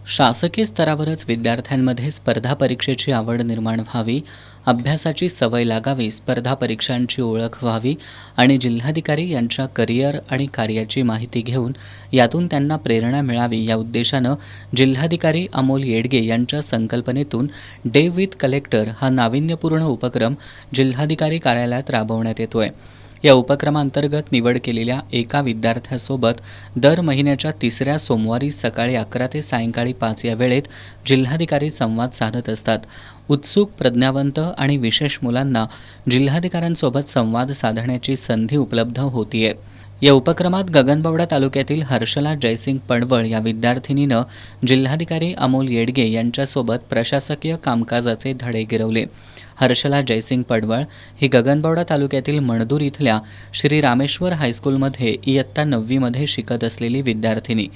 शासकीय स्तरावरच विद्यार्थ्यांमध्ये स्पर्धा परीक्षेची आवड निर्माण व्हावी, अभ्यासाची सवय लागावी, स्पर्धा परीक्षांची ओळख व्हावी आणि जिल्हाधिकारी यांच्या करिअर आणि कार्याची माहिती घेऊन यातून त्यांना प्रेरणा मिळावी या उद्देशानं जिल्हाधिकारी अमोल येडगे यांच्या संकल्पनेतून डे विथ कलेक्टर हा नाविन्यपूर्ण उपक्रम जिल्हाधिकारी कार्यालयात राबवण्यात येतोय। या उपक्रमांतर्गत निवड केलेल्या एका विद्यार्थ्यासोबत दर महिन्याच्या तिसऱ्या सोमवारी सकाळी 11 ते सायंकाळी 5 या वेळेत जिल्हाधिकारी संवाद साधत असतात। उत्सुक, प्रज्ञावंत आणि विशेष मुलांना जिल्हाधिकाऱ्यांसोबत संवाद साधण्याची संधी उपलब्ध होतीये। या उपक्रमात गगनबावडा तालुक्यातील हर्षला जयसिंग पडवळ या विद्यार्थिनीनं जिल्हाधिकारी अमोल येडगे यांच्यासोबत प्रशासकीय कामकाजाचे धडे गिरवले। हर्षला जयसिंग पडवळ ही गगनबावडा तालुक्यातील मणदूर इथल्या श्री रामेश्वर हायस्कूलमध्ये इयत्ता 9वी मध्ये शिकत असलेली विद्यार्थिनी।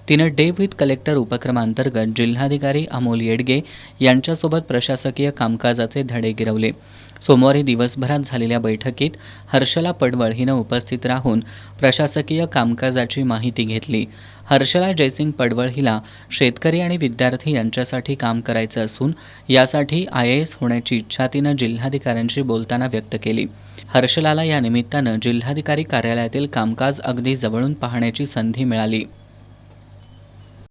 तिनं डे विथ कलेक्टर उपक्रमांतर्गत जिल्हाधिकारी अमोल येडगे यांच्यासोबत प्रशासकीय कामकाजाचे धडे गिरवले। सोमवारी दिवसभरात झालेल्या बैठकीत हर्षला पडवळ हिनं उपस्थित राहून प्रशासकीय कामकाजाची माहिती घेतली। हर्षला जयसिंग पडवळ हिला शेतकरी आणि विद्यार्थी यांच्यासाठी काम करायचं असून यासाठी IAS होण्याची इच्छा तिनं जिल्हाधिकाऱ्यांशी बोलताना व्यक्त केली। हर्षलाला या निमित्तानं जिल्हाधिकारी कार्यालयातील कामकाज अगदी जवळून पाहण्याची संधी मिळाली।